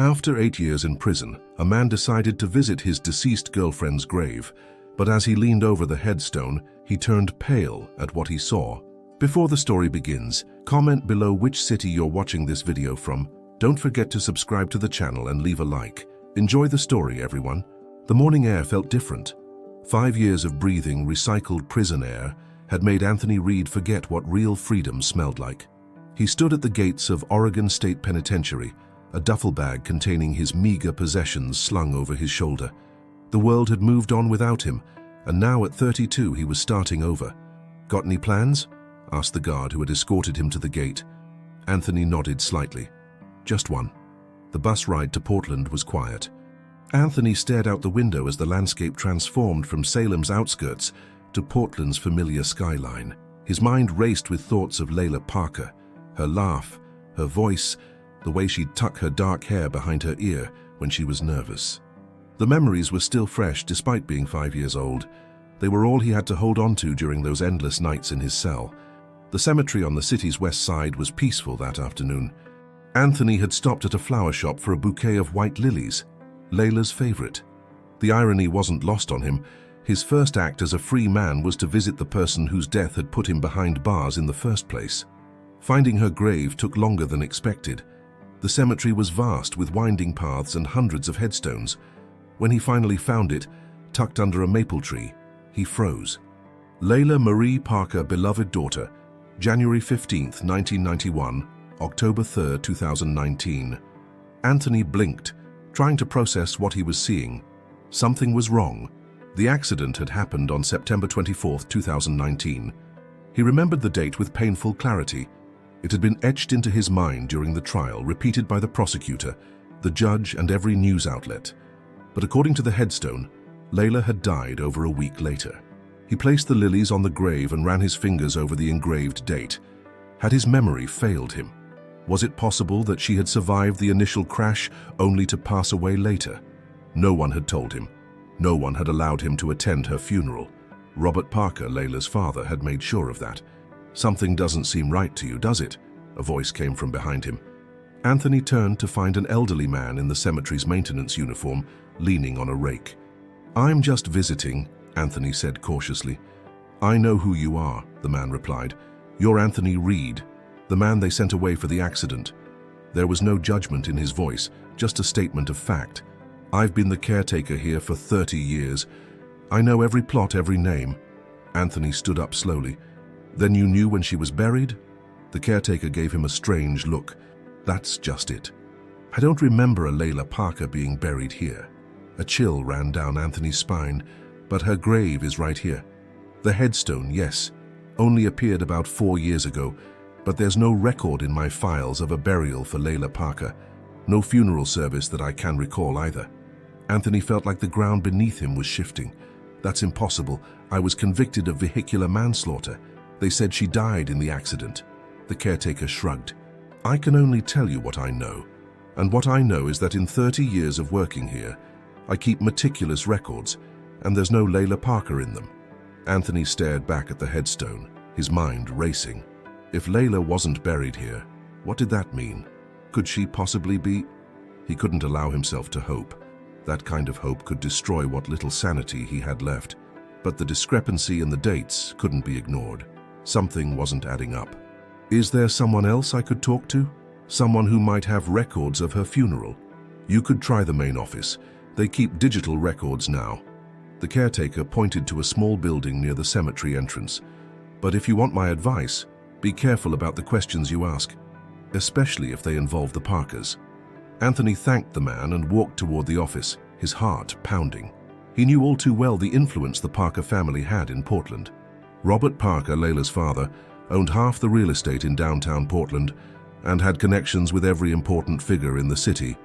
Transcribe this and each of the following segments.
After 8 years in prison, a man decided to visit his deceased girlfriend's grave, but as he leaned over the headstone, he turned pale at what he saw. Before the story begins, comment below which city you're watching this video from. Don't forget to subscribe to the channel and leave a like. Enjoy the story, everyone. The morning air felt different. 5 years of breathing recycled prison air had made Anthony Reed forget what real freedom smelled like. He stood at the gates of Oregon State Penitentiary, a duffel bag containing his meager possessions slung over his shoulder. The world had moved on without him, and now at 32 he was starting over. "Got any plans?" asked the guard who had escorted him to the gate. Anthony nodded slightly. "Just one." The bus ride to Portland was quiet. Anthony stared out the window as the landscape transformed from Salem's outskirts to Portland's familiar skyline. His mind raced with thoughts of Layla Parker, her laugh, her voice, the way she'd tuck her dark hair behind her ear when she was nervous. The memories were still fresh despite being 5 years old. They were all he had to hold on to during those endless nights in his cell. The cemetery on the city's west side was peaceful that afternoon. Anthony had stopped at a flower shop for a bouquet of white lilies, Layla's favorite. The irony wasn't lost on him. His first act as a free man was to visit the person whose death had put him behind bars in the first place. Finding her grave took longer than expected. The cemetery was vast with winding paths and hundreds of headstones. When he finally found it, tucked under a maple tree, he froze. Layla Marie Parker, beloved daughter, January 15, 1991, October 3, 2019. Anthony blinked, trying to process what he was seeing. Something was wrong. The accident had happened on September 24, 2019. He remembered the date with painful clarity. It had been etched into his mind during the trial, repeated by the prosecutor, the judge, and every news outlet. But according to the headstone, Layla had died over a week later. He placed the lilies on the grave and ran his fingers over the engraved date. Had his memory failed him? Was it possible that she had survived the initial crash only to pass away later? No one had told him. No one had allowed him to attend her funeral. Robert Parker, Layla's father, had made sure of that. "Something doesn't seem right to you, does it?" a voice came from behind him. Anthony turned to find an elderly man in the cemetery's maintenance uniform, leaning on a rake. "I'm just visiting," Anthony said cautiously. "I know who you are," the man replied. "You're Anthony Reed, the man they sent away for the accident." There was no judgment in his voice, just a statement of fact. "I've been the caretaker here for 30 years. I know every plot, every name." Anthony stood up slowly. "Then you knew when she was buried?" The caretaker gave him a strange look. "That's just it. I don't remember a Layla Parker being buried here." A chill ran down Anthony's spine. "But her grave is right here. The headstone, yes, only appeared about 4 years ago, but there's no record in my files of a burial for Layla Parker. No funeral service that I can recall either." Anthony felt like the ground beneath him was shifting. "That's impossible. I was convicted of vehicular manslaughter. They said she died in the accident." The caretaker shrugged. "I can only tell you what I know. And what I know is that in 30 years of working here, I keep meticulous records, and there's no Layla Parker in them." Anthony stared back at the headstone, his mind racing. If Layla wasn't buried here, what did that mean? Could she possibly be? He couldn't allow himself to hope. That kind of hope could destroy what little sanity he had left. But the discrepancy in the dates couldn't be ignored. Something wasn't adding up. "Is there someone else I could talk to? Someone who might have records of her funeral?" "You could try the main office. They keep digital records now." The caretaker pointed to a small building near the cemetery entrance. "But if you want my advice, be careful about the questions you ask, especially if they involve the Parkers." Anthony thanked the man and walked toward the office, his heart pounding. He knew all too well the influence the Parker family had in Portland. Robert Parker, Layla's father, owned half the real estate in downtown Portland and had connections with every important figure in the city.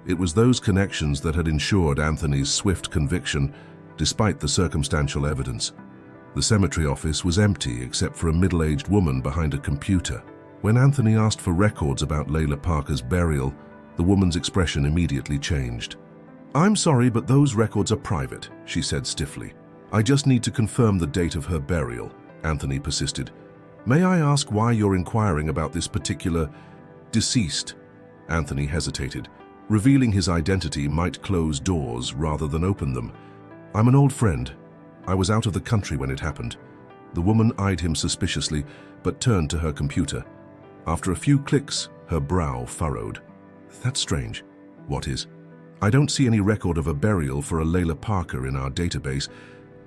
It was those connections that had ensured Anthony's swift conviction, despite the circumstantial evidence. The cemetery office was empty except for a middle-aged woman behind a computer. When Anthony asked for records about Layla Parker's burial, the woman's expression immediately changed. "I'm sorry, but those records are private," she said stiffly. "I just need to confirm the date of her burial," Anthony persisted. "May I ask why you're inquiring about this particular deceased?" Anthony hesitated. Revealing his identity might close doors rather than open them. "I'm an old friend. I was out of the country when it happened." The woman eyed him suspiciously, but turned to her computer. After a few clicks, her brow furrowed. "That's strange." "What is?" "I don't see any record of a burial for a Layla Parker in our database.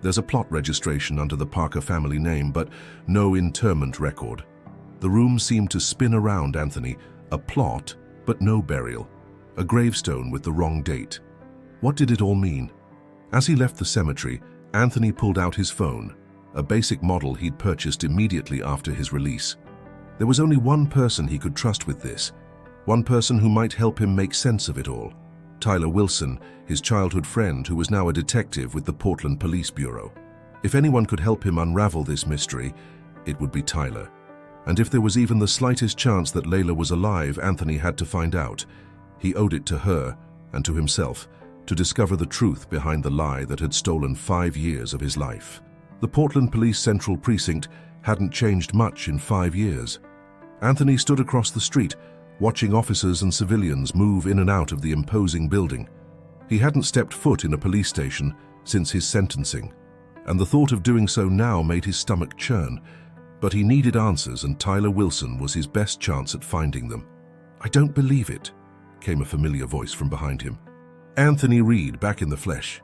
There's a plot registration under the Parker family name, but no interment record." The room seemed to spin around Anthony. A plot, but no burial. A gravestone with the wrong date. What did it all mean? As he left the cemetery, Anthony pulled out his phone, a basic model he'd purchased immediately after his release. There was only one person he could trust with this, one person who might help him make sense of it all. Tyler Wilson, his childhood friend who was now a detective with the Portland Police Bureau. If anyone could help him unravel this mystery, it would be Tyler. And if there was even the slightest chance that Layla was alive, Anthony had to find out. He owed it to her and to himself to discover the truth behind the lie that had stolen 5 years of his life. The Portland Police Central Precinct hadn't changed much in 5 years. Anthony stood across the street, watching officers and civilians move in and out of the imposing building. He hadn't stepped foot in a police station since his sentencing, and the thought of doing so now made his stomach churn. But he needed answers, and Tyler Wilson was his best chance at finding them. "I don't believe it," came a familiar voice from behind him. Anthony Reed, back in the flesh.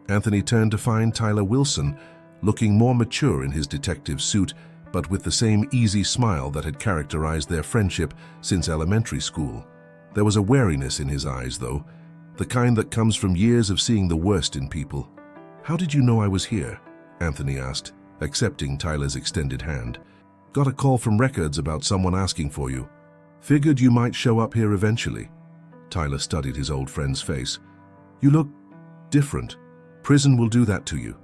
Anthony turned to find Tyler Wilson, looking more mature in his detective suit, but with the same easy smile that had characterized their friendship since elementary school. There was a wariness in his eyes, though, the kind that comes from years of seeing the worst in people. "How did you know I was here?" Anthony asked, accepting Tyler's extended hand. "Got a call from records about someone asking for you. Figured you might show up here eventually." Tyler studied his old friend's face. "You look different. Prison will do that to you."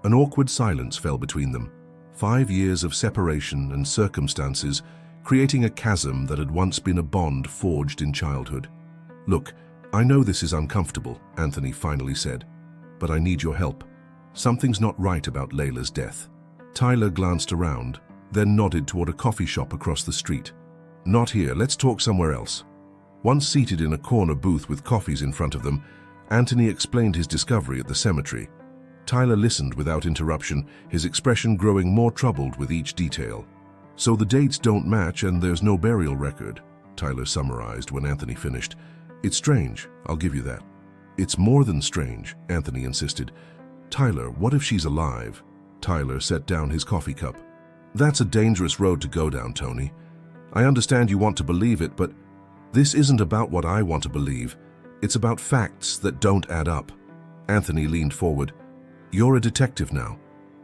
An awkward silence fell between them. 5 years of separation and circumstances, creating a chasm that had once been a bond forged in childhood. "Look, I know this is uncomfortable," Anthony finally said, "but I need your help. Something's not right about Layla's death." Tyler glanced around, then nodded toward a coffee shop across the street. "Not here, let's talk somewhere else." Once seated in a corner booth with coffees in front of them, Anthony explained his discovery at the cemetery. Tyler listened without interruption, his expression growing more troubled with each detail. "So the dates don't match and there's no burial record," Tyler summarized when Anthony finished. "It's strange, I'll give you that." "It's more than strange," Anthony insisted. "Tyler, what if she's alive?" Tyler set down his coffee cup. "That's a dangerous road to go down, Tony. I understand you want to believe it, but this isn't about what I want to believe. It's about facts that don't add up." Anthony leaned forward. "You're a detective now.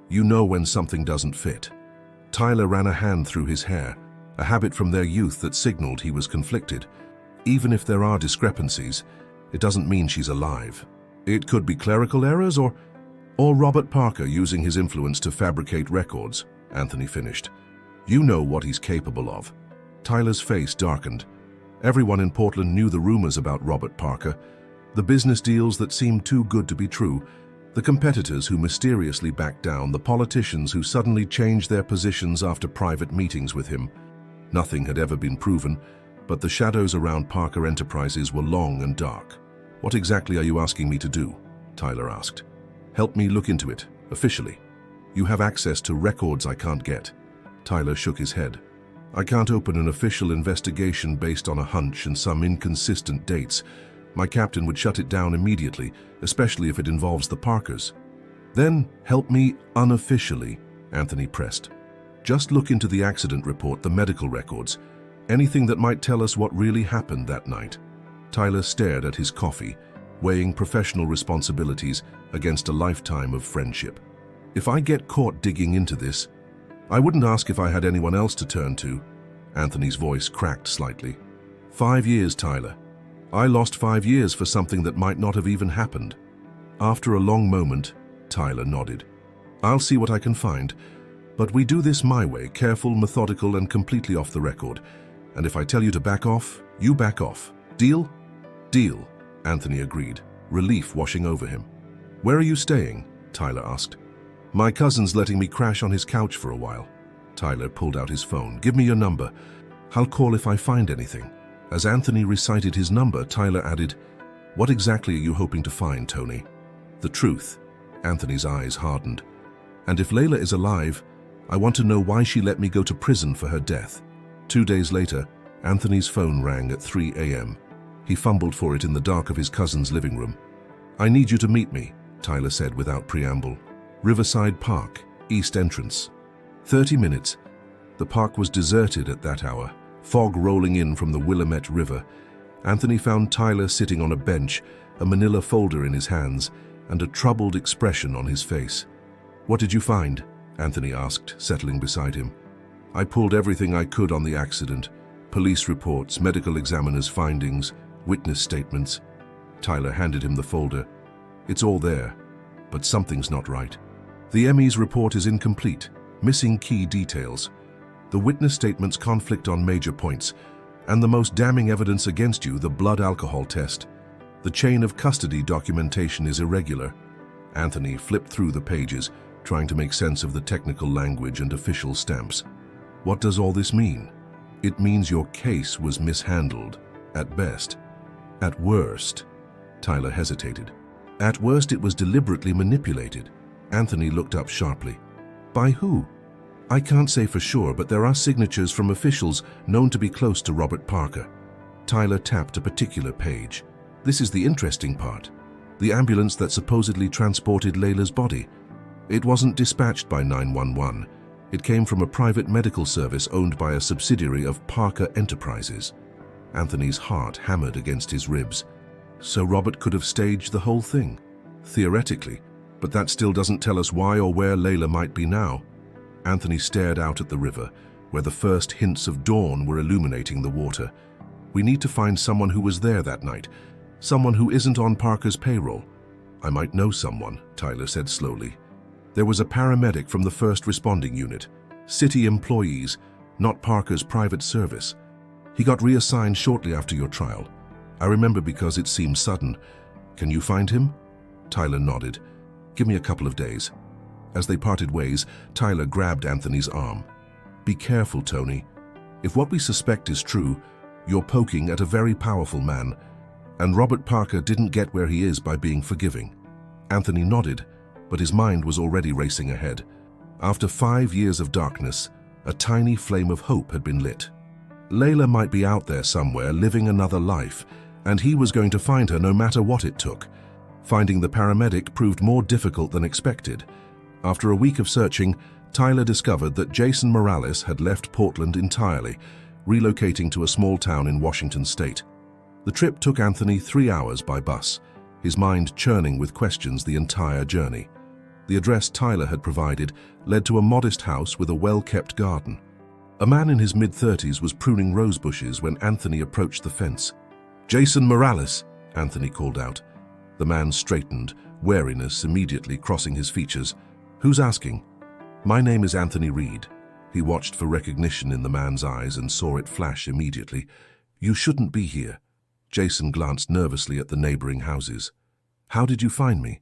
You know when something doesn't fit." Tyler ran a hand through his hair, a habit from their youth that signaled he was conflicted. "Even if there are discrepancies, it doesn't mean she's alive. It could be clerical errors or Robert Parker using his influence to fabricate records," Anthony finished. "You know what he's capable of." Tyler's face darkened. Everyone in Portland knew the rumors about Robert Parker, the business deals that seemed too good to be true, the competitors who mysteriously backed down, the politicians who suddenly changed their positions after private meetings with him. Nothing had ever been proven, but the shadows around Parker Enterprises were long and dark. "What exactly are you asking me to do?" Tyler asked. "Help me look into it, officially. You have access to records I can't get." Tyler shook his head. "I can't open an official investigation based on a hunch and some inconsistent dates. My captain would shut it down immediately, especially if it involves the Parkers." "Then help me unofficially," Anthony pressed. "Just look into the accident report, the medical records, anything that might tell us what really happened that night." Tyler stared at his coffee, weighing professional responsibilities against a lifetime of friendship. "If I get caught digging into this, I wouldn't ask if I had anyone else to turn to." Anthony's voice cracked slightly. 5 years, Tyler. I lost 5 years for something that might not have even happened." After a long moment, Tyler nodded. "I'll see what I can find, but we do this my way, careful, methodical, and completely off the record. And if I tell you to back off, you back off. Deal?" "Deal," Anthony agreed, relief washing over him. "Where are you staying?" Tyler asked. "My cousin's letting me crash on his couch for a while." Tyler pulled out his phone. "Give me your number. I'll call if I find anything." As Anthony recited his number, Tyler added, What exactly are you hoping to find, Tony? The truth. Anthony's eyes hardened. And if Layla is alive, I want to know why she let me go to prison for her death. 2 days later, Anthony's phone rang at 3 a.m. He fumbled for it in the dark of his cousin's living room. I need you to meet me, Tyler said without preamble. Riverside Park, East Entrance. 30 minutes. The park was deserted at that hour, fog rolling in from the Willamette River. Anthony found Tyler sitting on a bench, a manila folder in his hands, and a troubled expression on his face. What did you find? Anthony asked, settling beside him. I pulled everything I could on the accident. Police reports, medical examiner's findings, witness statements. Tyler handed him the folder. It's all there, but something's not right. The ME's report is incomplete, missing key details. The witness statements conflict on major points, and the most damning evidence against you, the blood alcohol test. The chain of custody documentation is irregular. Anthony flipped through the pages, trying to make sense of the technical language and official stamps. What does all this mean? It means your case was mishandled, at best. At worst, Tyler hesitated. At worst, it was deliberately manipulated. Anthony looked up sharply. By who? I can't say for sure, but there are signatures from officials known to be close to Robert Parker. Tyler tapped a particular page. This is the interesting part. The ambulance that supposedly transported Layla's body. It wasn't dispatched by 911. It came from a private medical service owned by a subsidiary of Parker Enterprises. Anthony's heart hammered against his ribs. So Robert could have staged the whole thing? Theoretically, but that still doesn't tell us why or where Layla might be now. Anthony stared out at the river, where the first hints of dawn were illuminating the water. We need to find someone who was there that night, someone who isn't on Parker's payroll. I might know someone, Tyler said slowly. There was a paramedic from the first responding unit, city employees, not Parker's private service. He got reassigned shortly after your trial. I remember because it seemed sudden. Can you find him? Tyler nodded. Give me a couple of days. As they parted ways, Tyler grabbed Anthony's arm. Be careful, Tony. If what we suspect is true, you're poking at a very powerful man, and Robert Parker didn't get where he is by being forgiving. Anthony nodded, but his mind was already racing ahead. After 5 years of darkness, a tiny flame of hope had been lit. Layla might be out there somewhere living another life, and he was going to find her no matter what it took. Finding the paramedic proved more difficult than expected. After a week of searching, Tyler discovered that Jason Morales had left Portland entirely, relocating to a small town in Washington state. The trip took Anthony 3 hours by bus, his mind churning with questions the entire journey. The address Tyler had provided led to a modest house with a well-kept garden. A man in his mid-30s was pruning rose bushes when Anthony approached the fence. Jason Morales, Anthony called out. The man straightened, wariness immediately crossing his features. Who's asking? My name is Anthony Reed. He watched for recognition in the man's eyes and saw it flash immediately. You shouldn't be here. Jason glanced nervously at the neighboring houses. How did you find me?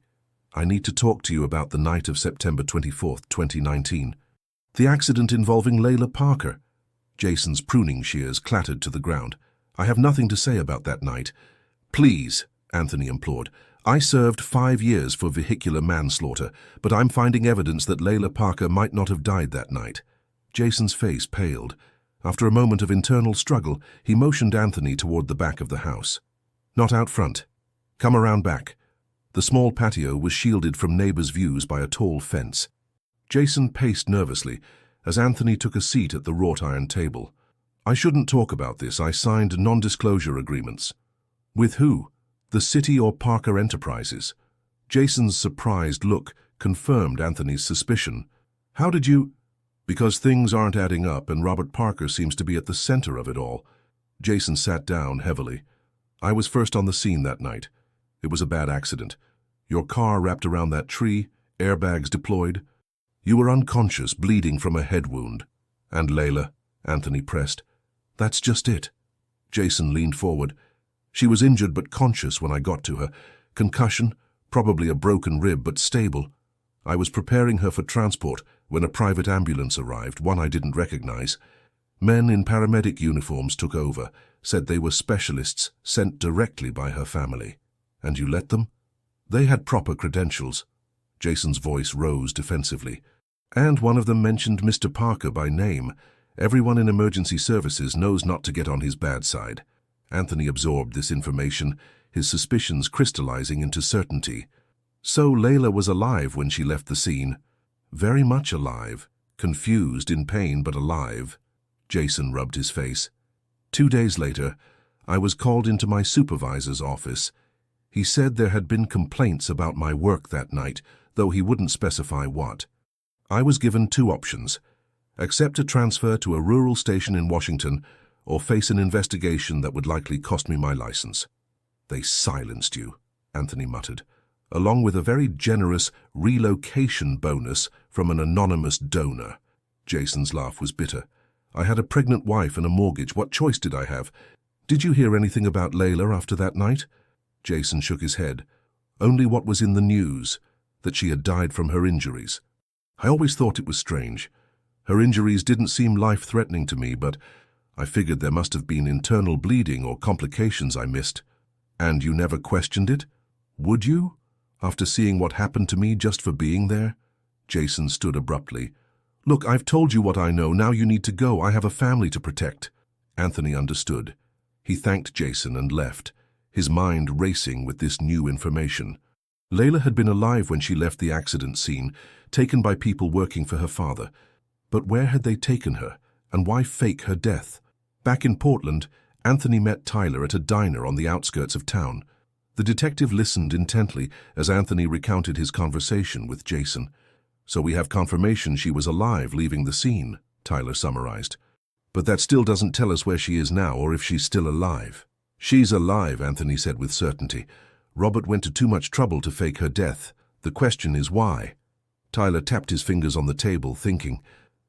I need to talk to you about the night of September 24th, 2019. The accident involving Layla Parker. Jason's pruning shears clattered to the ground. I have nothing to say about that night. Please, Anthony implored. I served 5 years for vehicular manslaughter, but I'm finding evidence that Layla Parker might not have died that night. Jason's face paled. After a moment of internal struggle, he motioned Anthony toward the back of the house. Not out front. Come around back. The small patio was shielded from neighbors' views by a tall fence. Jason paced nervously as Anthony took a seat at the wrought iron table. I shouldn't talk about this. I signed non-disclosure agreements. With who? The city or Parker Enterprises? Jason's surprised look confirmed Anthony's suspicion. How did you... Because things aren't adding up and Robert Parker seems to be at the center of it all. Jason sat down heavily. I was first on the scene that night. It was a bad accident. Your car wrapped around that tree, airbags deployed. You were unconscious, bleeding from a head wound. And Layla, Anthony pressed. That's just it. Jason leaned forward. She was injured but conscious when I got to her. Concussion, probably a broken rib, but stable. I was preparing her for transport when a private ambulance arrived, one I didn't recognize. Men in paramedic uniforms took over, said they were specialists sent directly by her family. And you let them? They had proper credentials. Jason's voice rose defensively. And one of them mentioned Mr. Parker by name. Everyone in emergency services knows not to get on his bad side. Anthony absorbed this information, his suspicions crystallizing into certainty. So Layla was alive when she left the scene. Very much alive. Confused, in pain, but alive. Jason rubbed his face. 2 days later, I was called into my supervisor's office. He said there had been complaints about my work that night, though he wouldn't specify what. I was given 2 options: accept a transfer to a rural station in Washington, or face an investigation that would likely cost me my license. They silenced you, Anthony muttered, along with a very generous relocation bonus from an anonymous donor. Jason's laugh was bitter. I had a pregnant wife and a mortgage. What choice did I have? Did you hear anything about Layla after that night? Jason shook his head. Only what was in the news, that she had died from her injuries. I always thought it was strange. Her injuries didn't seem life-threatening to me, but I figured there must have been internal bleeding or complications I missed. And you never questioned it? Would you? After seeing what happened to me just for being there? Jason stood abruptly. Look, I've told you what I know. Now you need to go. I have a family to protect. Anthony understood. He thanked Jason and left, his mind racing with this new information. Layla had been alive when she left the accident scene, taken by people working for her father. But where had they taken her, and why fake her death? Back in Portland, Anthony met Tyler at a diner on the outskirts of town. The detective listened intently as Anthony recounted his conversation with Jason. So we have confirmation she was alive leaving the scene, Tyler summarized. But that still doesn't tell us where she is now or if she's still alive. She's alive, Anthony said with certainty. Robert went to too much trouble to fake her death. The question is why? Tyler tapped his fingers on the table, thinking.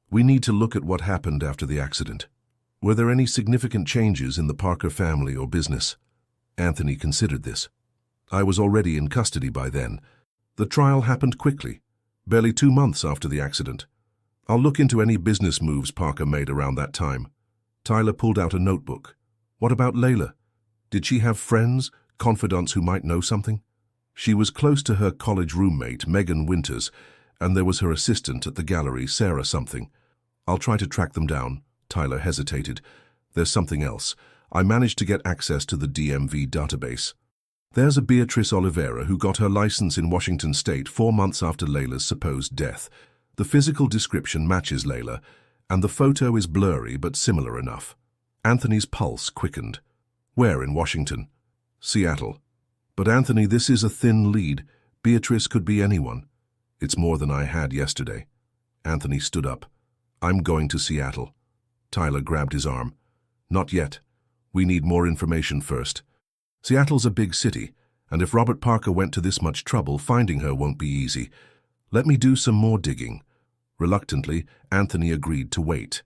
We need to look at what happened after the accident. Were there any significant changes in the Parker family or business? Anthony considered this. I was already in custody by then. The trial happened quickly, barely 2 months after the accident. I'll look into any business moves Parker made around that time. Tyler pulled out a notebook. What about Layla? Did she have friends, confidants who might know something? She was close to her college roommate, Megan Winters, and there was her assistant at the gallery, Sarah something. I'll try to track them down. Tyler hesitated. There's something else. I managed to get access to the DMV database. There's a Beatrice Oliveira who got her license in Washington State 4 months after Layla's supposed death. The physical description matches Layla, and the photo is blurry but similar enough. Anthony's pulse quickened. Where in Washington? Seattle. But Anthony, this is a thin lead. Beatrice could be anyone. It's more than I had yesterday. Anthony stood up. I'm going to Seattle. Tyler grabbed his arm. Not yet. We need more information first. Seattle's a big city, and if Robert Parker went to this much trouble, finding her won't be easy. Let me do some more digging. Reluctantly, Anthony agreed to wait.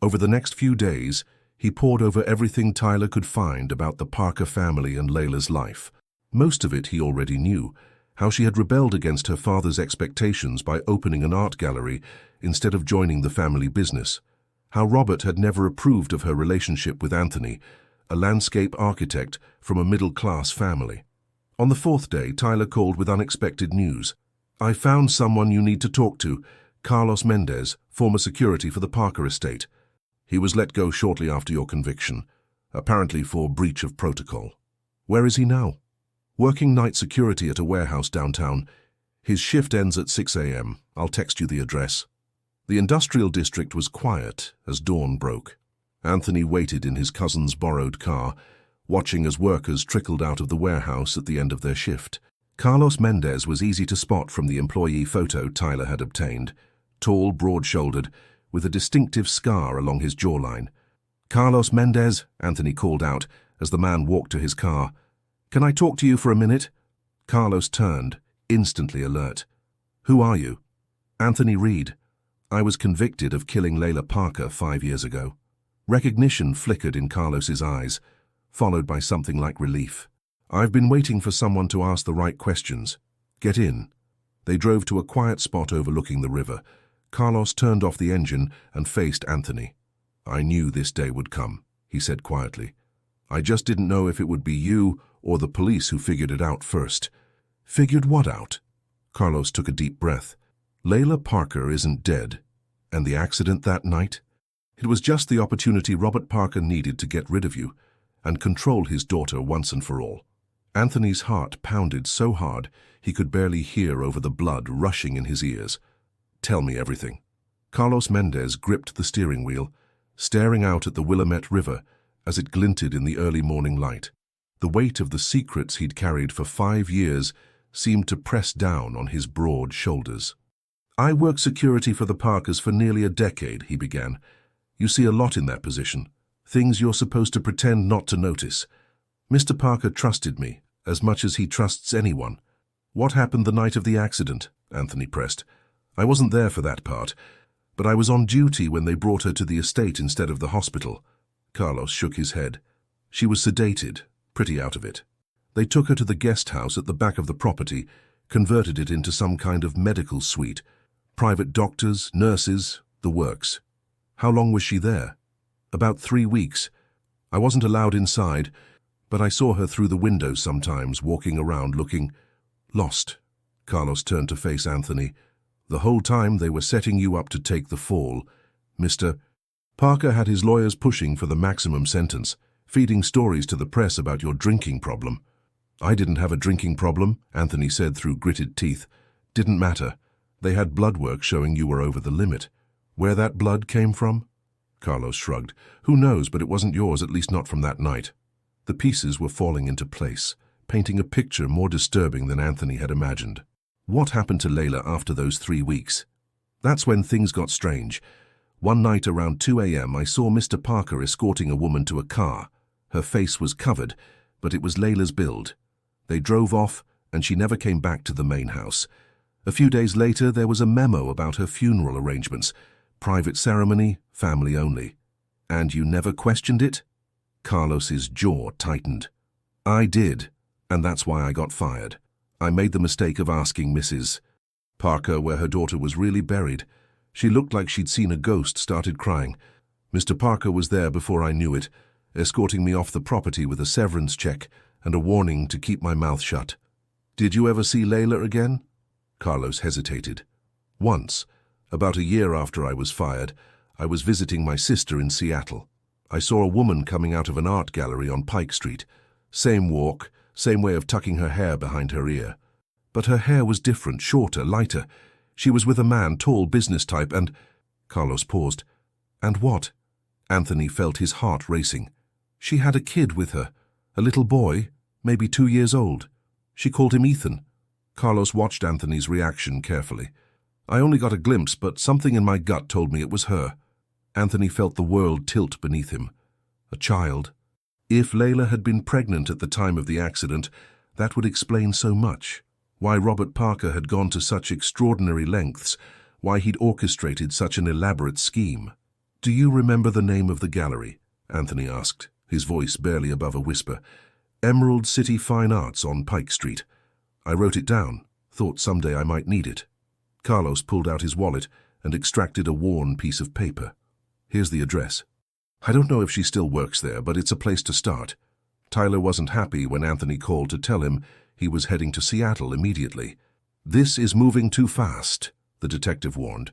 Over the next few days, he pored over everything Tyler could find about the Parker family and Layla's life. Most of it he already knew, how she had rebelled against her father's expectations by opening an art gallery instead of joining the family business, how Robert had never approved of her relationship with Anthony, a landscape architect from a middle-class family. On the 4th day, Tyler called with unexpected news. I found someone you need to talk to, Carlos Mendez, former security for the Parker estate. He was let go shortly after your conviction, apparently for breach of protocol. Where is he now? Working night security at a warehouse downtown. His shift ends at 6 a.m. I'll text you the address. The industrial district was quiet as dawn broke. Anthony waited in his cousin's borrowed car, watching as workers trickled out of the warehouse at the end of their shift. Carlos Mendez was easy to spot from the employee photo Tyler had obtained. Tall, broad-shouldered, with a distinctive scar along his jawline. Carlos Mendez, Anthony called out as the man walked to his car. Can I talk to you for a minute? Carlos turned, instantly alert. Who are you? Anthony Reed. I was convicted of killing Layla Parker 5 years ago. Recognition flickered in Carlos's eyes, followed by something like relief. I've been waiting for someone to ask the right questions. Get in. They drove to a quiet spot overlooking the river. Carlos turned off the engine and faced Anthony. I knew this day would come, he said quietly. I just didn't know if it would be you or the police who figured it out first." "Figured what out?" Carlos took a deep breath. "Layla Parker isn't dead. And the accident that night? It was just the opportunity Robert Parker needed to get rid of you and control his daughter once and for all." Anthony's heart pounded so hard he could barely hear over the blood rushing in his ears. "Tell me everything." Carlos Mendez gripped the steering wheel, staring out at the Willamette River as it glinted in the early morning light. The weight of the secrets he'd carried for 5 years seemed to press down on his broad shoulders. "I worked security for the Parkers for nearly a decade," he began. "You see a lot in that position, things you're supposed to pretend not to notice. Mr. Parker trusted me, as much as he trusts anyone." "What happened the night of the accident?" Anthony pressed. "I wasn't there for that part, but I was on duty when they brought her to the estate instead of the hospital." Carlos shook his head. "She was sedated, pretty out of it. They took her to the guest house at the back of the property, converted it into some kind of medical suite. Private doctors, nurses, the works." "How long was she there?" "About 3 weeks. I wasn't allowed inside, but I saw her through the window sometimes, walking around looking lost." Carlos turned to face Anthony. "The whole time they were setting you up to take the fall, Mr. Parker had his lawyers pushing for the maximum sentence, feeding stories to the press about your drinking problem." "I didn't have a drinking problem," Anthony said through gritted teeth. "Didn't matter. They had blood work showing you were over the limit. Where that blood came from?" Carlos shrugged. "Who knows, but it wasn't yours, at least not from that night." The pieces were falling into place, painting a picture more disturbing than Anthony had imagined. "What happened to Layla after those 3 weeks?" "That's when things got strange. One night around 2 a.m. I saw Mr. Parker escorting a woman to a car. Her face was covered, but it was Layla's build. They drove off, and she never came back to the main house. A few days later, there was a memo about her funeral arrangements. Private ceremony, family only." "And you never questioned it?" Carlos's jaw tightened. "I did, and that's why I got fired. I made the mistake of asking Mrs. Parker where her daughter was really buried. She looked like she'd seen a ghost, started crying. Mr. Parker was there before I knew it, escorting me off the property with a severance check and a warning to keep my mouth shut." "Did you ever see Layla again?" Carlos hesitated. "Once. About a year after I was fired, I was visiting my sister in Seattle. I saw a woman coming out of an art gallery on Pike Street. Same walk, same way of tucking her hair behind her ear. But her hair was different, shorter, lighter. She was with a man, tall, business type, and—" Carlos paused. "And what?" Anthony felt his heart racing. "She had a kid with her, a little boy, maybe 2 years old. She called him Ethan." Carlos watched Anthony's reaction carefully. "I only got a glimpse, but something in my gut told me it was her." Anthony felt the world tilt beneath him. A child. If Layla had been pregnant at the time of the accident, that would explain so much. Why Robert Parker had gone to such extraordinary lengths, why he'd orchestrated such an elaborate scheme. "Do you remember the name of the gallery?" Anthony asked, his voice barely above a whisper. "Emerald City Fine Arts on Pike Street. I wrote it down, thought someday I might need it." Carlos pulled out his wallet and extracted a worn piece of paper. "Here's the address. I don't know if she still works there, but it's a place to start." Tyler wasn't happy when Anthony called to tell him he was heading to Seattle immediately. "This is moving too fast," the detective warned.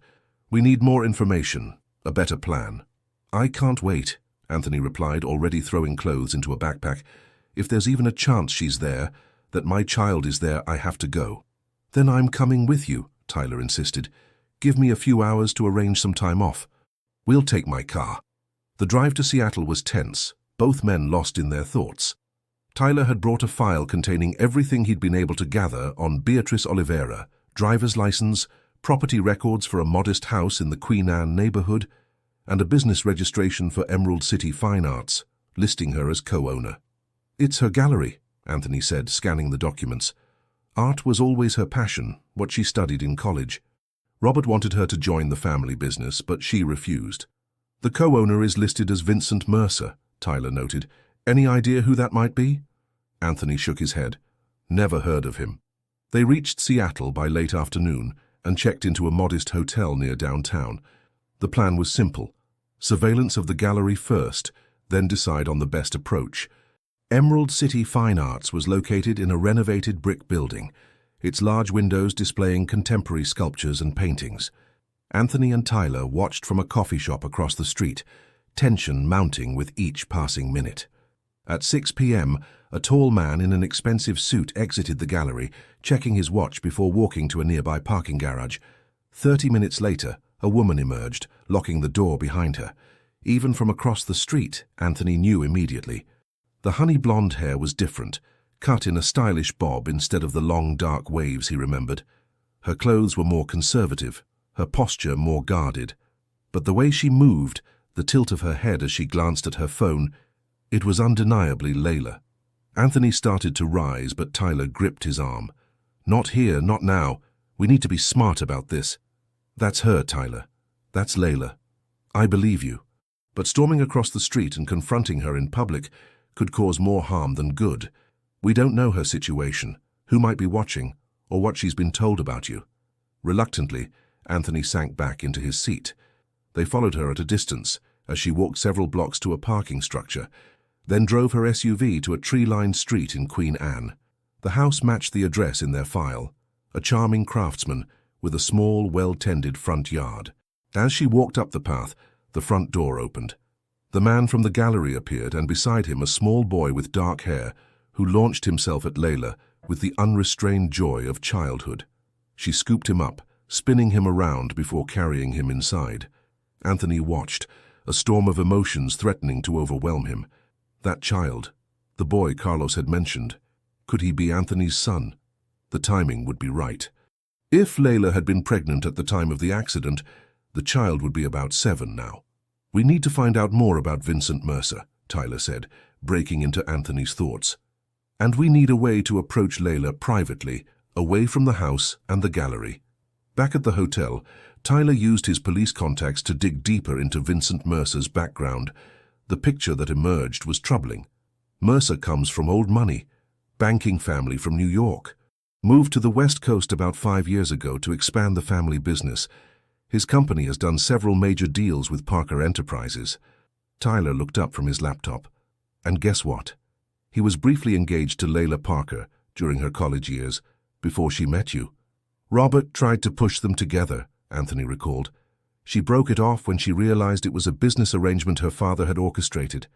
"We need more information, a better plan." "I can't wait," Anthony replied, already throwing clothes into a backpack. "If there's even a chance she's there, that my child is there, I have to go." "Then I'm coming with you," Tyler insisted. "Give me a few hours to arrange some time off. We'll take my car." The drive to Seattle was tense, both men lost in their thoughts. Tyler had brought a file containing everything he'd been able to gather on Beatrice Oliveira, driver's license, property records for a modest house in the Queen Anne neighborhood, and a business registration for Emerald City Fine Arts, listing her as co-owner. "It's her gallery," Anthony said, scanning the documents. Art was always her passion, what she studied in college. Robert wanted her to join the family business, but she refused. "The co-owner is listed as Vincent Mercer," Tyler noted. "Any idea who that might be?" Anthony shook his head. "Never heard of him." They reached Seattle by late afternoon and checked into a modest hotel near downtown. The plan was simple. Surveillance of the gallery first, then decide on the best approach. Emerald City Fine Arts was located in a renovated brick building, its large windows displaying contemporary sculptures and paintings. Anthony and Tyler watched from a coffee shop across the street, tension mounting with each passing minute. At 6 p.m., a tall man in an expensive suit exited the gallery, checking his watch before walking to a nearby parking garage. 30 minutes later, a woman emerged, locking the door behind her. Even from across the street, Anthony knew immediately. The honey blonde hair was different, cut in a stylish bob instead of the long dark waves he remembered. Her clothes were more conservative, her posture more guarded. But the way she moved, the tilt of her head as she glanced at her phone, it was undeniably Layla. Anthony started to rise, but Tyler gripped his arm. "Not here, not now. We need to be smart about this." "That's her, Tyler. That's Layla. I believe you." But storming across the street and confronting her in public could cause more harm than good. We don't know her situation, who might be watching, or what she's been told about you. Reluctantly, Anthony sank back into his seat. They followed her at a distance as she walked several blocks to a parking structure, then drove her SUV to a tree-lined street in Queen Anne. The house matched the address in their file, a charming craftsman with a small, well-tended front yard. As she walked up the path, the front door opened. The man from the gallery appeared, and beside him a small boy with dark hair who launched himself at Layla with the unrestrained joy of childhood. She scooped him up, spinning him around before carrying him inside. Anthony watched, a storm of emotions threatening to overwhelm him. That child, the boy Carlos had mentioned, could he be Anthony's son? The timing would be right. If Layla had been pregnant at the time of the accident, the child would be about 7 now. "We need to find out more about Vincent Mercer," Tyler said, breaking into Anthony's thoughts. "And we need a way to approach Layla privately, away from the house and the gallery." Back at the hotel, Tyler used his police contacts to dig deeper into Vincent Mercer's background. The picture that emerged was troubling. Mercer comes from old money, banking family from New York. Moved to the West Coast about 5 years ago to expand the family business. His company has done several major deals with Parker Enterprises. Tyler looked up from his laptop. And guess what? He was briefly engaged to Layla Parker during her college years, before she met you. Robert tried to push them together, Anthony recalled. She broke it off when she realized it was a business arrangement her father had orchestrated.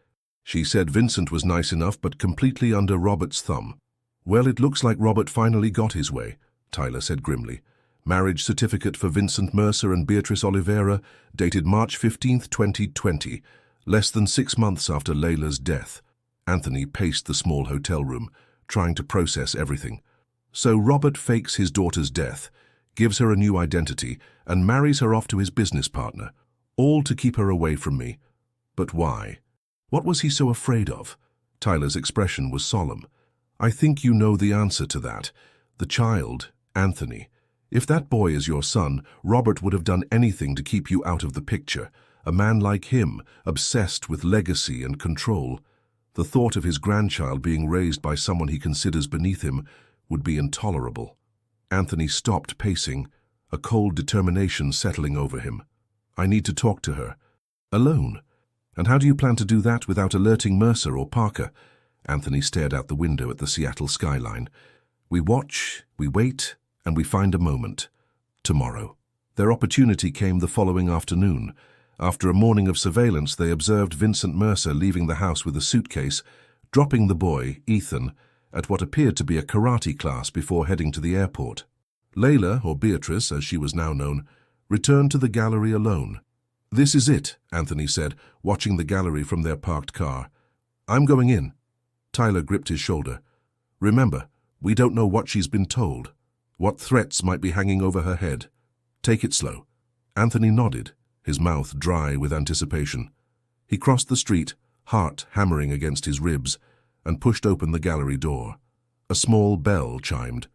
She said Vincent was nice enough but completely under Robert's thumb. "Well, it looks like Robert finally got his way," Tyler said grimly. "Marriage certificate for Vincent Mercer and Beatrice Oliveira, dated March 15, 2020, less than 6 months after Layla's death." Anthony paced the small hotel room, trying to process everything. So Robert fakes his daughter's death, gives her a new identity, and marries her off to his business partner, all to keep her away from me. But why? What was he so afraid of? Tyler's expression was solemn. "I think you know the answer to that. The child, Anthony. If that boy is your son, Robert would have done anything to keep you out of the picture. A man like him, obsessed with legacy and control. The thought of his grandchild being raised by someone he considers beneath him would be intolerable." Anthony stopped pacing, a cold determination settling over him. "I need to talk to her. Alone? And how do you plan to do that without alerting Mercer or Parker?" Anthony stared out the window at the Seattle skyline. "We watch, we wait, and we find a moment. Tomorrow." Their opportunity came the following afternoon. After a morning of surveillance, they observed Vincent Mercer leaving the house with a suitcase, dropping the boy, Ethan, at what appeared to be a karate class before heading to the airport. Layla, or Beatrice as she was now known, returned to the gallery alone. "This is it," Anthony said, watching the gallery from their parked car. "I'm going in." Tyler gripped his shoulder. "Remember, we don't know what she's been told, what threats might be hanging over her head. Take it slow." Anthony nodded, his mouth dry with anticipation. He crossed the street, heart hammering against his ribs, and pushed open the gallery door. A small bell chimed.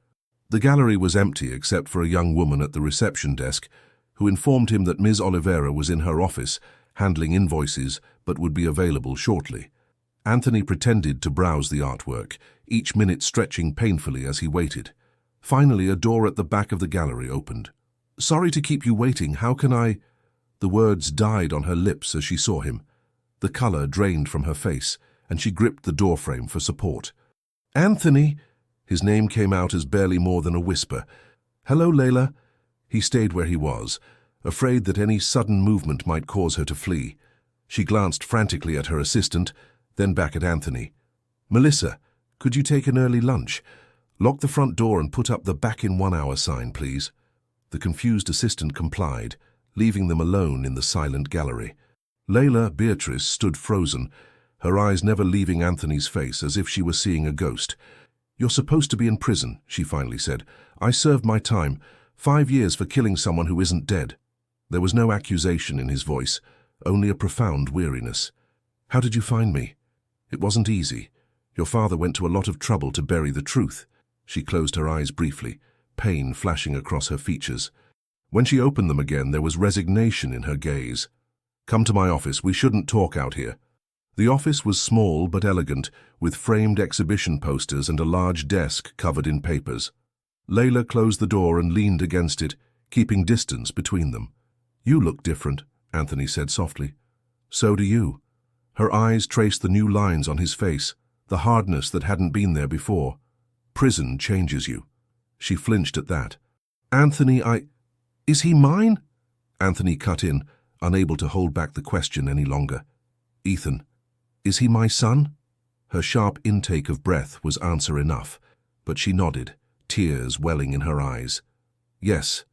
The gallery was empty except for a young woman at the reception desk who informed him that Ms. Oliveira was in her office, handling invoices, but would be available shortly. Anthony pretended to browse the artwork, each minute stretching painfully as he waited. Finally, a door at the back of the gallery opened. "Sorry to keep you waiting, how can I—" The words died on her lips as she saw him. The color drained from her face, and she gripped the doorframe for support. "Anthony!" His name came out as barely more than a whisper. "Hello, Layla." He stayed where he was, afraid that any sudden movement might cause her to flee. She glanced frantically at her assistant, then back at Anthony. "Melissa, could you take an early lunch? Lock the front door and put up the back in 1 hour sign, please." The confused assistant complied, leaving them alone in the silent gallery. Layla Beatrice stood frozen, her eyes never leaving Anthony's face, as if she were seeing a ghost. "You're supposed to be in prison," she finally said. "I served my time, 5 years for killing someone who isn't dead." There was no accusation in his voice, only a profound weariness. "How did you find me?" "It wasn't easy. Your father went to a lot of trouble to bury the truth." She closed her eyes briefly, pain flashing across her features. When she opened them again, there was resignation in her gaze. "Come to my office. We shouldn't talk out here." The office was small but elegant, with framed exhibition posters and a large desk covered in papers. Layla closed the door and leaned against it, keeping distance between them. "You look different," Anthony said softly. "So do you." Her eyes traced the new lines on his face, the hardness that hadn't been there before. "Prison changes you." She flinched at that. "Anthony, Is he mine?" Anthony cut in, unable to hold back the question any longer. "Ethan, is he my son?" Her sharp intake of breath was answer enough, but she nodded, tears welling in her eyes. "Yes.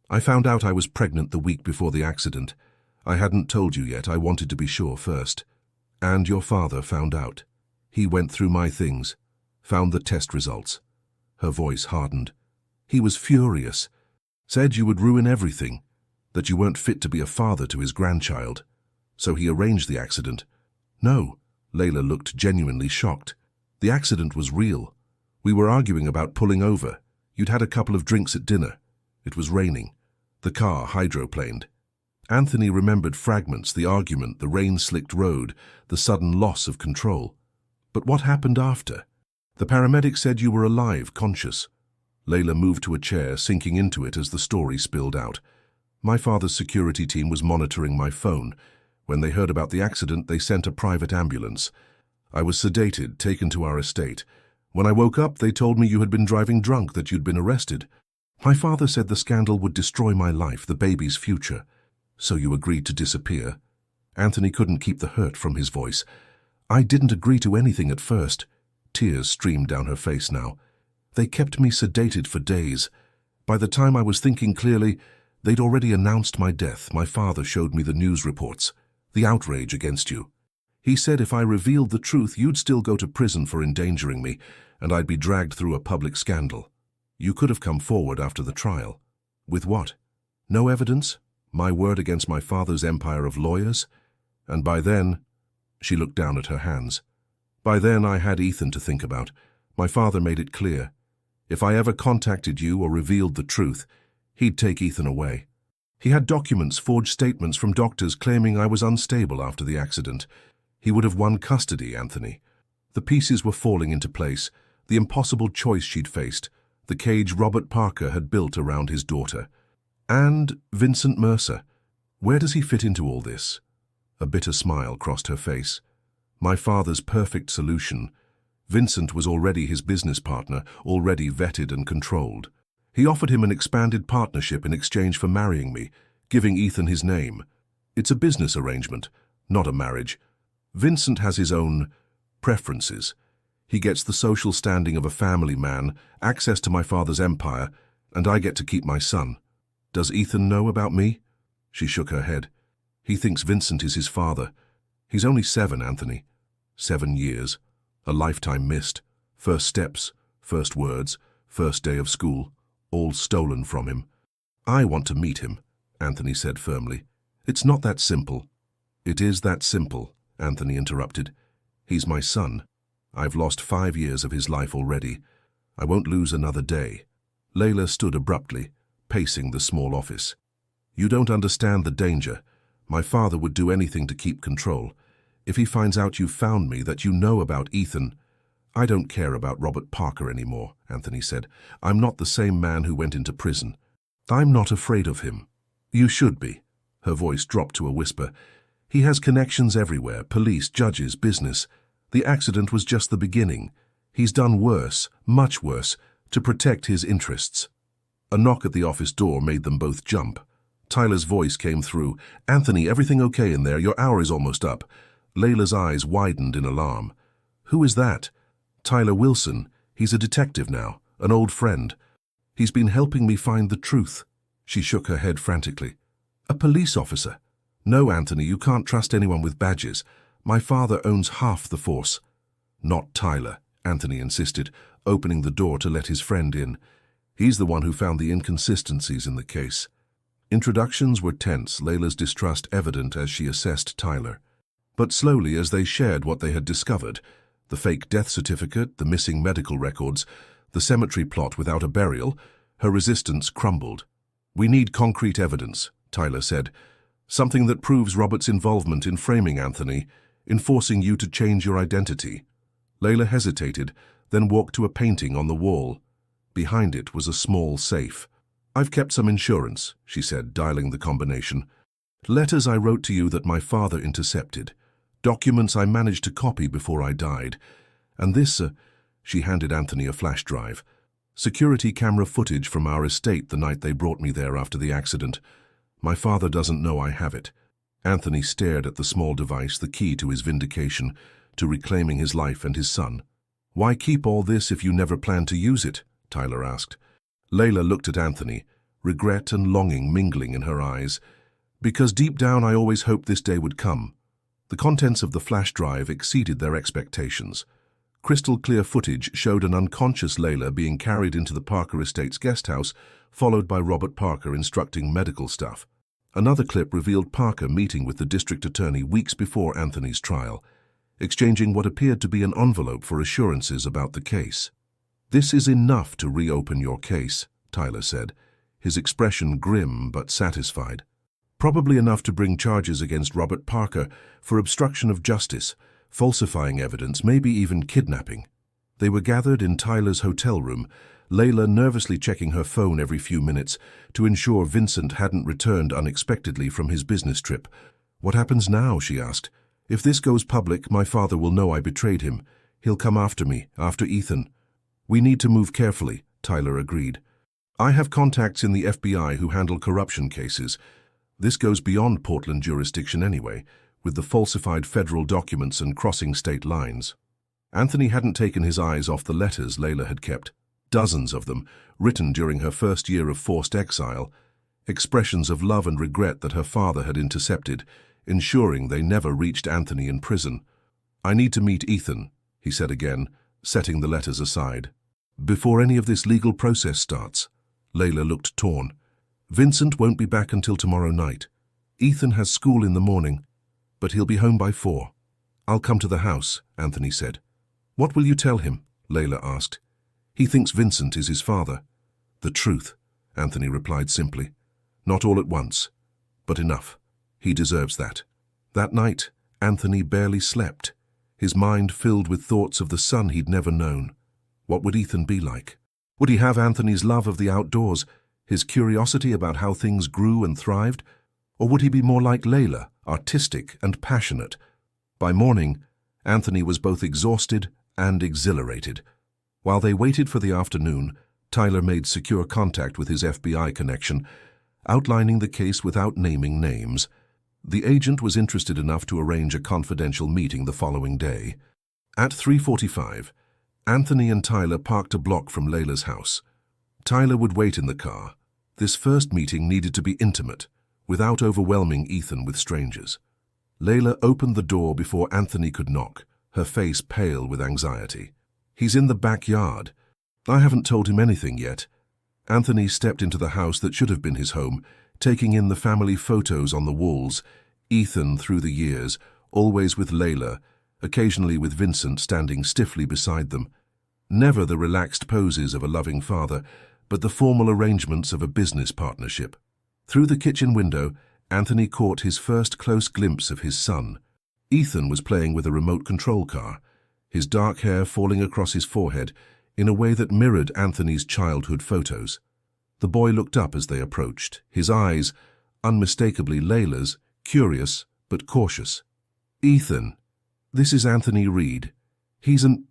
I found out I was pregnant the week before the accident. I hadn't told you yet. I wanted to be sure first. And your father found out. He went through my things, found the test results." Her voice hardened. "He was furious. Said you would ruin everything, that you weren't fit to be a father to his grandchild. So he arranged the accident." "No." Layla looked genuinely shocked. "The accident was real. We were arguing about pulling over. You'd had a couple of drinks at dinner. It was raining. The car hydroplaned." Anthony remembered fragments, the argument, the rain-slicked road, the sudden loss of control. "But what happened after?" "The paramedic said you were alive, conscious." Layla moved to a chair, sinking into it as the story spilled out. "My father's security team was monitoring my phone. When they heard about the accident, they sent a private ambulance. I was sedated, taken to our estate. When I woke up, they told me you had been driving drunk, that you'd been arrested. My father said the scandal would destroy my life, the baby's future. So you agreed to disappear." Anthony couldn't keep the hurt from his voice. "I didn't agree to anything at first." Tears streamed down her face now. "They kept me sedated for days. By the time I was thinking clearly, they'd already announced my death. My father showed me the news reports, the outrage against you. He said if I revealed the truth, you'd still go to prison for endangering me, and I'd be dragged through a public scandal. You could have come forward after the trial." "With what? No evidence? My word against my father's empire of lawyers? And by then—" She looked down at her hands. "By then I had Ethan to think about. My father made it clear. If I ever contacted you or revealed the truth, he'd take Ethan away. He had documents, forged statements from doctors claiming I was unstable after the accident. He would have won custody, Anthony." The pieces were falling into place, the impossible choice she'd faced, the cage Robert Parker had built around his daughter. And Vincent Mercer. Where does he fit into all this? A bitter smile crossed her face. My father's perfect solution. Vincent was already his business partner, already vetted and controlled. He offered him an expanded partnership in exchange for marrying me, giving Ethan his name. It's a business arrangement, not a marriage. Vincent has his own preferences. He gets the social standing of a family man, access to my father's empire, and I get to keep my son. Does Ethan know about me? She shook her head. He thinks Vincent is his father. He's only 7, Anthony. 7 years. A lifetime missed. First steps, first words, first day of school, all stolen from him. "I want to meet him," Anthony said firmly. "It's not that simple." "It is that simple," Anthony interrupted. "He's my son. I've lost 5 years of his life already. I won't lose another day." Layla stood abruptly, pacing the small office. "You don't understand the danger. My father would do anything to keep control. If he finds out you found me, that you know about Ethan—" "I don't care about Robert Parker anymore," Anthony said. "I'm not the same man who went into prison. I'm not afraid of him." "You should be." Her voice dropped to a whisper. "He has connections everywhere, police, judges, business. The accident was just the beginning. He's done worse, much worse, to protect his interests. A knock at the office door made them both jump. Tyler's voice came through. "Anthony, everything okay in there? Your hour is almost up." Layla's eyes widened in alarm. "Who is that?" "Tyler Wilson. He's a detective now, an old friend. He's been helping me find the truth." She shook her head frantically. "A police officer?" "No, Anthony, you can't trust anyone with badges. My father owns half the force." "Not Tyler," Anthony insisted, opening the door to let his friend in. "He's the one who found the inconsistencies in the case." Introductions were tense, Layla's distrust evident as she assessed Tyler. But slowly, as they shared what they had discovered, the fake death certificate, the missing medical records, the cemetery plot without a burial, her resistance crumbled. "We need concrete evidence," Tyler said. "Something that proves Robert's involvement in framing Anthony, in forcing you to change your identity." Layla hesitated, then walked to a painting on the wall. Behind it was a small safe. "I've kept some insurance," she said, dialing the combination. "Letters I wrote to you that my father intercepted. Documents I managed to copy before I died. And this," she handed Anthony a flash drive. "Security camera footage from our estate the night they brought me there after the accident. My father doesn't know I have it." Anthony stared at the small device, the key to his vindication, to reclaiming his life and his son. "Why keep all this if you never plan to use it?" Tyler asked. Layla looked at Anthony, regret and longing mingling in her eyes. "Because deep down I always hoped this day would come." The contents of the flash drive exceeded their expectations. Crystal-clear footage showed an unconscious Layla being carried into the Parker Estate's guest house, followed by Robert Parker instructing medical staff. Another clip revealed Parker meeting with the district attorney weeks before Anthony's trial, exchanging what appeared to be an envelope for assurances about the case. "This is enough to reopen your case," Tyler said, his expression grim but satisfied. "Probably enough to bring charges against Robert Parker for obstruction of justice, falsifying evidence, maybe even kidnapping." They were gathered in Tyler's hotel room, Layla nervously checking her phone every few minutes to ensure Vincent hadn't returned unexpectedly from his business trip. "What happens now?" she asked. "If this goes public, my father will know I betrayed him. He'll come after me, after Ethan." "We need to move carefully," Tyler agreed. "I have contacts in the FBI who handle corruption cases. This goes beyond Portland jurisdiction anyway, with the falsified federal documents and crossing state lines." Anthony hadn't taken his eyes off the letters Layla had kept. Dozens of them, written during her first year of forced exile, expressions of love and regret that her father had intercepted, ensuring they never reached Anthony in prison. "I need to meet Ethan," he said again, setting the letters aside. "Before any of this legal process starts." Layla looked torn. "Vincent won't be back until tomorrow night. Ethan has school in the morning, but he'll be home by 4. "I'll come to the house," Anthony said. "What will you tell him?" Layla asked. "He thinks Vincent is his father." "The truth," Anthony replied simply. "Not all at once, but enough. He deserves that." That night, Anthony barely slept, his mind filled with thoughts of the son he'd never known. What would Ethan be like? Would he have Anthony's love of the outdoors, his curiosity about how things grew and thrived? Or would he be more like Layla, artistic and passionate? By morning, Anthony was both exhausted and exhilarated. While they waited for the afternoon, Tyler made secure contact with his FBI connection, outlining the case without naming names. The agent was interested enough to arrange a confidential meeting the following day. At 3:45, Anthony and Tyler parked a block from Layla's house. Tyler would wait in the car. This first meeting needed to be intimate, without overwhelming Ethan with strangers. Layla opened the door before Anthony could knock, her face pale with anxiety. "He's in the backyard. I haven't told him anything yet." Anthony stepped into the house that should have been his home, taking in the family photos on the walls, Ethan through the years, always with Layla, occasionally with Vincent standing stiffly beside them. Never the relaxed poses of a loving father, but the formal arrangements of a business partnership. Through the kitchen window, Anthony caught his first close glimpse of his son. Ethan was playing with a remote control car, his dark hair falling across his forehead in a way that mirrored Anthony's childhood photos. The boy looked up as they approached, his eyes, unmistakably Layla's, curious but cautious. "Ethan, this is Anthony Reed," He's an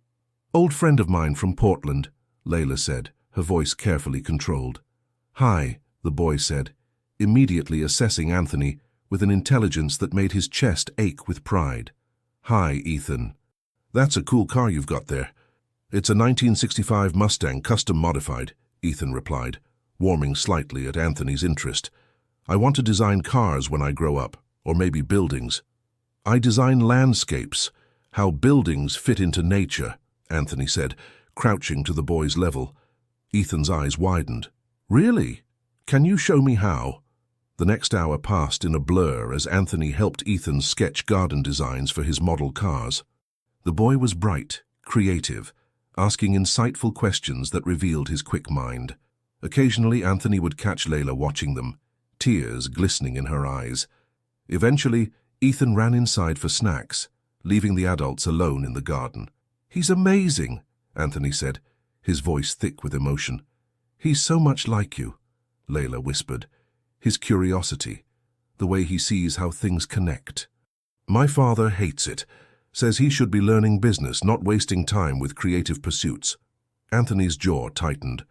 old friend of mine from Portland, Layla said, her voice carefully controlled. Hi, the boy said, immediately assessing Anthony with an intelligence that made his chest ache with pride. Hi, Ethan. That's a cool car you've got there. It's a 1965 Mustang custom modified, Ethan replied, warming slightly at Anthony's interest. I want to design cars when I grow up, or maybe buildings. I design landscapes, how buildings fit into nature, Anthony said, crouching to the boy's level. Ethan's eyes widened. Really? Can you show me how? The next hour passed in a blur as Anthony helped Ethan sketch garden designs for his model cars. The boy was bright, creative, asking insightful questions that revealed his quick mind. Occasionally, Anthony would catch Layla watching them, tears glistening in her eyes. Eventually, Ethan ran inside for snacks, leaving the adults alone in the garden. He's amazing, Anthony said, his voice thick with emotion. He's so much like you, Layla whispered. His curiosity, the way he sees how things connect. My father hates it, says he should be learning business, not wasting time with creative pursuits. Anthony's jaw tightened.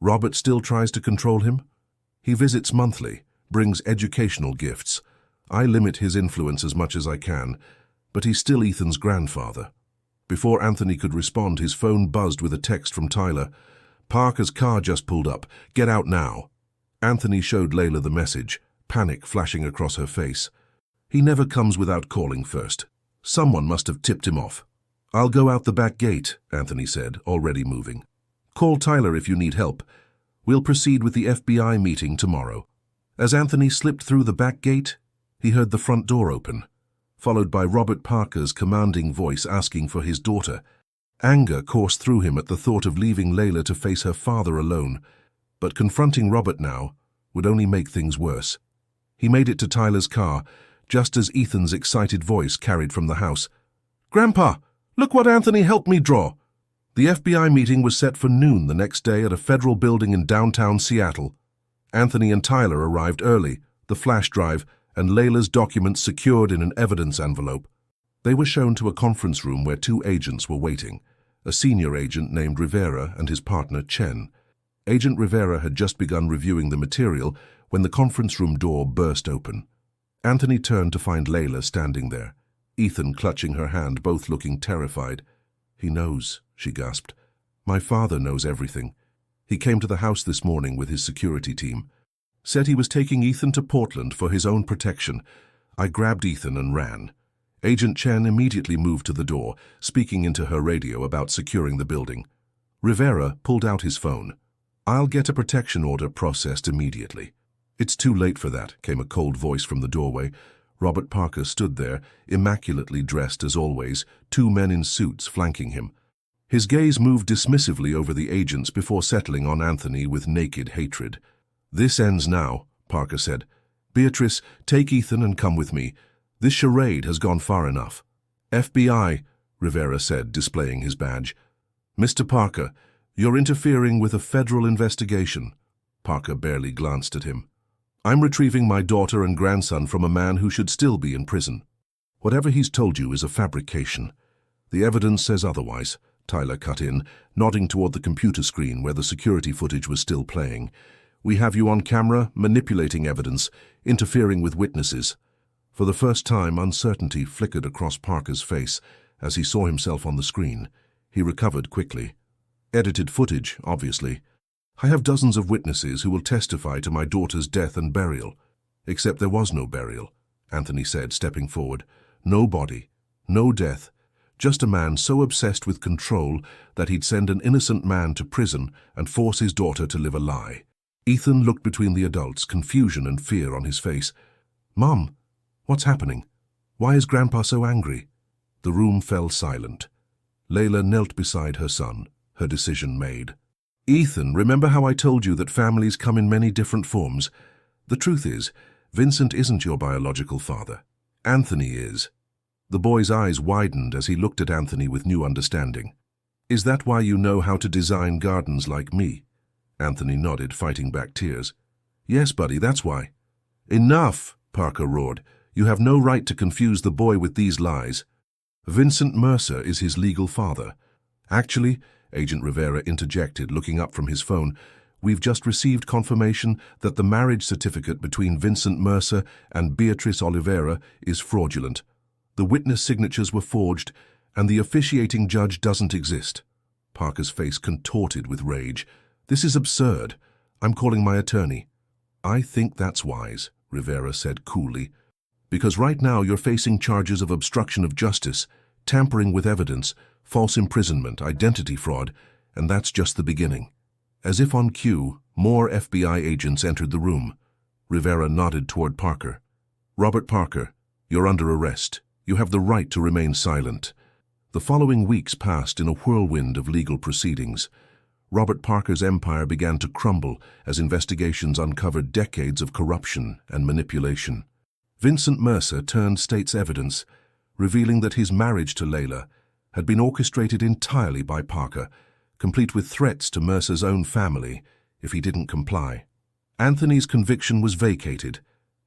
Robert still tries to control him? He visits monthly, brings educational gifts. I limit his influence as much as I can, but he's still Ethan's grandfather. Before Anthony could respond, his phone buzzed with a text from Tyler. Parker's car just pulled up. Get out now. Anthony showed Layla the message, panic flashing across her face. He never comes without calling first. Someone must have tipped him off. I'll go out the back gate, Anthony said, already moving. Call Tyler if you need help. We'll proceed with the FBI meeting tomorrow. As Anthony slipped through the back gate, he heard the front door open, followed by Robert Parker's commanding voice asking for his daughter. Anger coursed through him at the thought of leaving Layla to face her father alone, but confronting Robert now would only make things worse. He made it to Tyler's car, just as Ethan's excited voice carried from the house. Grandpa, look what Anthony helped me draw. The FBI meeting was set for noon the next day at a federal building in downtown Seattle. Anthony and Tyler arrived early, the flash drive, and Layla's documents secured in an evidence envelope. They were shown to a conference room where two agents were waiting, a senior agent named Rivera and his partner Chen. Agent Rivera had just begun reviewing the material when the conference room door burst open. Anthony turned to find Layla standing there, Ethan clutching her hand, both looking terrified. He knows, she gasped. My father knows everything. He came to the house this morning with his security team. Said he was taking Ethan to Portland for his own protection. I grabbed Ethan and ran. Agent Chen immediately moved to the door, speaking into her radio about securing the building. Rivera pulled out his phone. I'll get a protection order processed immediately. It's too late for that, came a cold voice from the doorway. Robert Parker stood there, immaculately dressed as always, two men in suits flanking him. His gaze moved dismissively over the agents before settling on Anthony with naked hatred. This ends now, Parker said. Beatrice, take Ethan and come with me. This charade has gone far enough. FBI, Rivera said, displaying his badge. Mr. Parker, you're interfering with a federal investigation. Parker barely glanced at him. I'm retrieving my daughter and grandson from a man who should still be in prison. Whatever he's told you is a fabrication. The evidence says otherwise, Tyler cut in, nodding toward the computer screen where the security footage was still playing. We have you on camera, manipulating evidence, interfering with witnesses. For the first time, uncertainty flickered across Parker's face as he saw himself on the screen. He recovered quickly. Edited footage, obviously. I have dozens of witnesses who will testify to my daughter's death and burial. Except there was no burial, Anthony said, stepping forward. No body, no death, just a man so obsessed with control that he'd send an innocent man to prison and force his daughter to live a lie. Ethan looked between the adults, confusion and fear on his face. Mom, what's happening? Why is Grandpa so angry? The room fell silent. Layla knelt beside her son, her decision made. Ethan, remember how I told you that families come in many different forms? The truth is, Vincent isn't your biological father. Anthony is. The boy's eyes widened as he looked at Anthony with new understanding. Is that why you know how to design gardens like me? Anthony nodded, fighting back tears. Yes, buddy, that's why. Enough, Parker roared. You have no right to confuse the boy with these lies. Vincent Mercer is his legal father. Actually, Agent Rivera interjected, looking up from his phone, we've just received confirmation that the marriage certificate between Vincent Mercer and Beatrice Oliveira is fraudulent. The witness signatures were forged, and the officiating judge doesn't exist. Parker's face contorted with rage. This is absurd. I'm calling my attorney. I think that's wise, Rivera said coolly. Because right now you're facing charges of obstruction of justice, tampering with evidence, false imprisonment, identity fraud, and that's just the beginning. As if on cue, more FBI agents entered the room. Rivera nodded toward Parker. Robert Parker, you're under arrest. You have the right to remain silent. The following weeks passed in a whirlwind of legal proceedings. Robert Parker's empire began to crumble as investigations uncovered decades of corruption and manipulation. Vincent Mercer turned state's evidence, revealing that his marriage to Layla had been orchestrated entirely by Parker, complete with threats to Mercer's own family if he didn't comply. Anthony's conviction was vacated,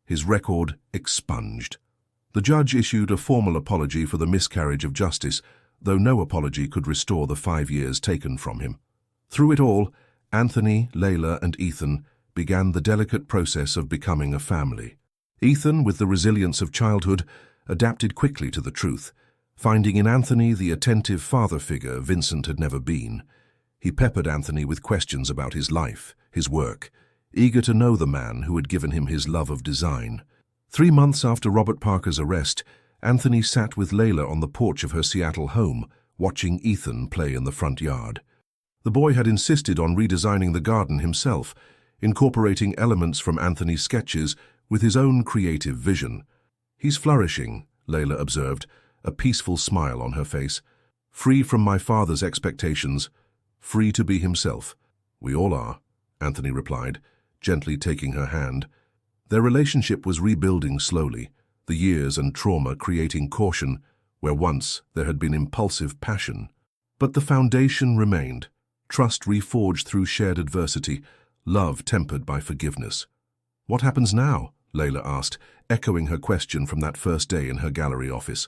his record expunged. The judge issued a formal apology for the miscarriage of justice, though no apology could restore the 5 years taken from him. Through it all, Anthony, Layla, and Ethan began the delicate process of becoming a family. Ethan, with the resilience of childhood, adapted quickly to the truth, finding in Anthony the attentive father figure Vincent had never been. He peppered Anthony with questions about his life, his work, eager to know the man who had given him his love of design. 3 months after Robert Parker's arrest, Anthony sat with Layla on the porch of her Seattle home, watching Ethan play in the front yard. The boy had insisted on redesigning the garden himself, incorporating elements from Anthony's sketches with his own creative vision. He's flourishing, Layla observed, a peaceful smile on her face. Free from my father's expectations, free to be himself. We all are, Anthony replied, gently taking her hand. Their relationship was rebuilding slowly, the years and trauma creating caution where once there had been impulsive passion. But the foundation remained, trust reforged through shared adversity, love tempered by forgiveness. What happens now? Layla asked, echoing her question from that first day in her gallery office.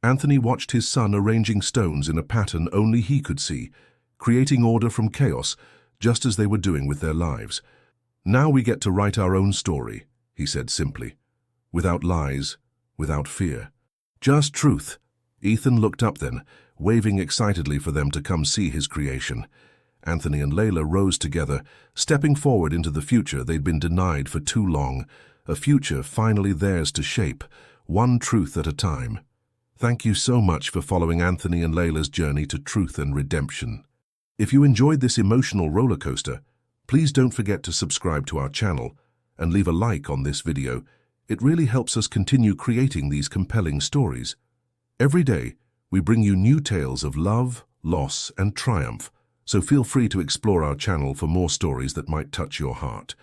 Anthony watched his son arranging stones in a pattern only he could see, creating order from chaos, just as they were doing with their lives. Now we get to write our own story, he said simply. Without lies, without fear. Just truth. Ethan looked up then, waving excitedly for them to come see his creation. Anthony and Layla rose together, stepping forward into the future they'd been denied for too long, a future finally theirs to shape, one truth at a time. Thank you so much for following Anthony and Layla's journey to truth and redemption. If you enjoyed this emotional roller coaster, please don't forget to subscribe to our channel and leave a like on this video. It really helps us continue creating these compelling stories. Every day, we bring you new tales of love, loss, and triumph, so feel free to explore our channel for more stories that might touch your heart.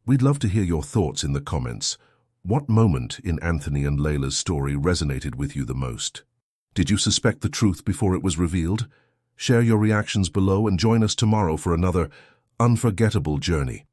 We'd love to hear your thoughts in the comments. What moment in Anthony and Layla's story resonated with you the most? Did you suspect the truth before it was revealed? Share your reactions below and join us tomorrow for another unforgettable journey.